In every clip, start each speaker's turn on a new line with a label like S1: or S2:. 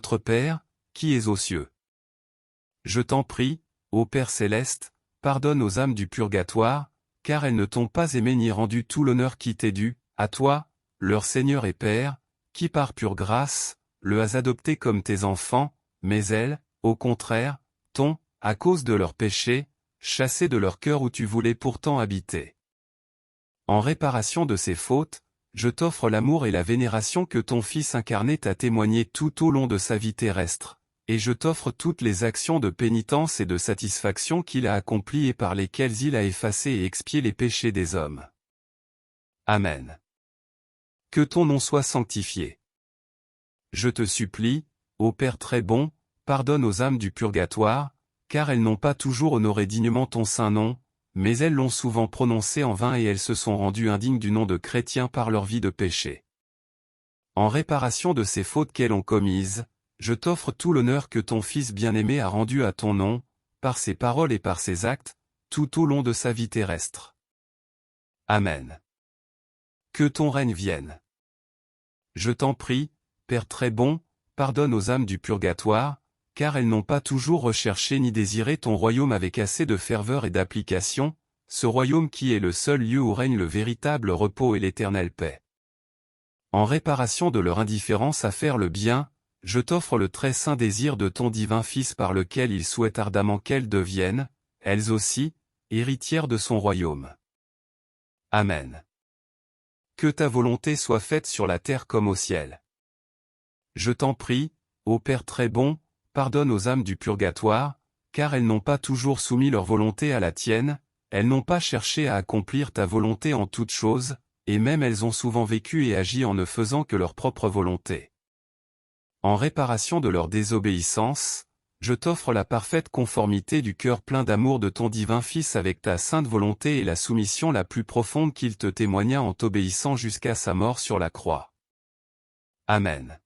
S1: Notre Père, qui es aux cieux. Je t'en prie, ô Père céleste, pardonne aux âmes du purgatoire, car elles ne t'ont pas aimé ni rendu tout l'honneur qui t'est dû, à toi, leur Seigneur et Père, qui par pure grâce, le has adopté comme tes enfants, mais elles, au contraire, t'ont, à cause de leurs péchés, chassé de leur cœur où tu voulais pourtant habiter. En réparation de ces fautes, je t'offre l'amour et la vénération que ton Fils incarné t'a témoigné tout au long de sa vie terrestre, et je t'offre toutes les actions de pénitence et de satisfaction qu'il a accomplies et par lesquelles il a effacé et expié les péchés des hommes. Amen. Que ton nom soit sanctifié. Je te supplie, ô Père très bon, pardonne aux âmes du purgatoire, car elles n'ont pas toujours honoré dignement ton saint nom, mais elles l'ont souvent prononcé en vain et elles se sont rendues indignes du nom de chrétien par leur vie de péché. En réparation de ces fautes qu'elles ont commises, je t'offre tout l'honneur que ton Fils bien-aimé a rendu à ton nom, par ses paroles et par ses actes, tout au long de sa vie terrestre. Amen. Que ton règne vienne. Je t'en prie, Père très bon, pardonne aux âmes du purgatoire, car elles n'ont pas toujours recherché ni désiré ton royaume avec assez de ferveur et d'application, ce royaume qui est le seul lieu où règne le véritable repos et l'éternelle paix. En réparation de leur indifférence à faire le bien, je t'offre le très saint désir de ton divin Fils par lequel il souhaite ardemment qu'elles deviennent, elles aussi, héritières de son royaume. Amen. Que ta volonté soit faite sur la terre comme au ciel. Je t'en prie, ô Père très bon, pardonne aux âmes du purgatoire, car elles n'ont pas toujours soumis leur volonté à la tienne, elles n'ont pas cherché à accomplir ta volonté en toutes choses, et même elles ont souvent vécu et agi en ne faisant que leur propre volonté. En réparation de leur désobéissance, je t'offre la parfaite conformité du cœur plein d'amour de ton divin Fils avec ta sainte volonté et la soumission la plus profonde qu'il te témoigna en t'obéissant jusqu'à sa mort sur la croix. Amen.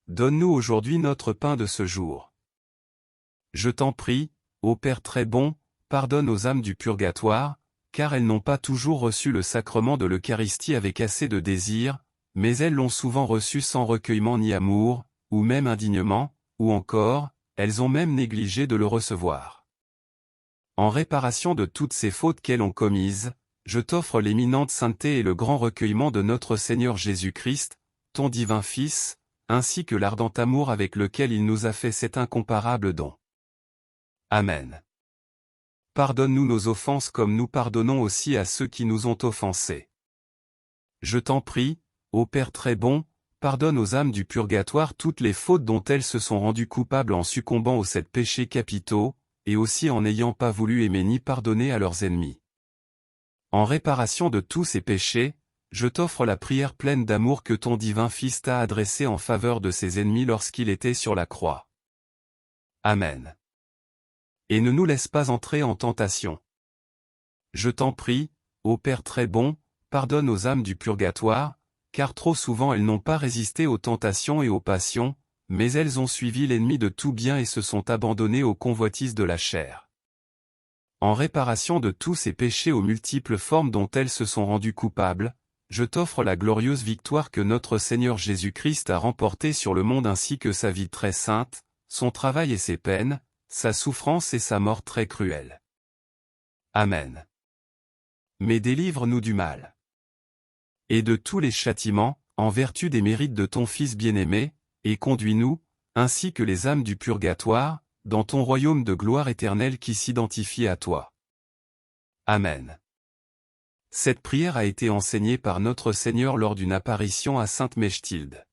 S1: Donne-nous aujourd'hui notre pain de ce jour. Je t'en prie, ô Père très bon, pardonne aux âmes du purgatoire, car elles n'ont pas toujours reçu le sacrement de l'Eucharistie avec assez de désir, mais elles l'ont souvent reçu sans recueillement ni amour, ou même indignement, ou encore, elles ont même négligé de le recevoir. En réparation de toutes ces fautes qu'elles ont commises, je t'offre l'éminente sainteté et le grand recueillement de notre Seigneur Jésus-Christ, ton divin Fils, ainsi que l'ardent amour avec lequel il nous a fait cet incomparable don. Amen. Pardonne-nous nos offenses comme nous pardonnons aussi à ceux qui nous ont offensés. Je t'en prie, ô Père très bon, pardonne aux âmes du purgatoire toutes les fautes dont elles se sont rendues coupables en succombant aux 7 péchés capitaux, et aussi en n'ayant pas voulu aimer ni pardonner à leurs ennemis. En réparation de tous ces péchés, je t'offre la prière pleine d'amour que ton divin Fils t'a adressée en faveur de ses ennemis lorsqu'il était sur la croix. Amen. Et ne nous laisse pas entrer en tentation. Je t'en prie, ô Père très bon, pardonne aux âmes du purgatoire, car trop souvent elles n'ont pas résisté aux tentations et aux passions, mais elles ont suivi l'ennemi de tout bien et se sont abandonnées aux convoitises de la chair. En réparation de tous ces péchés aux multiples formes dont elles se sont rendues coupables, je t'offre la glorieuse victoire que notre Seigneur Jésus-Christ a remportée sur le monde ainsi que sa vie très sainte, son travail et ses peines, sa souffrance et sa mort très cruelle. Amen. Mais délivre-nous du mal. Et de tous les châtiments, en vertu des mérites de ton Fils bien-aimé, et conduis-nous, ainsi que les âmes du purgatoire, dans ton royaume de gloire éternelle qui s'identifie à toi. Amen. Cette prière a été enseignée par notre Seigneur lors d'une apparition à Sainte Mechtilde.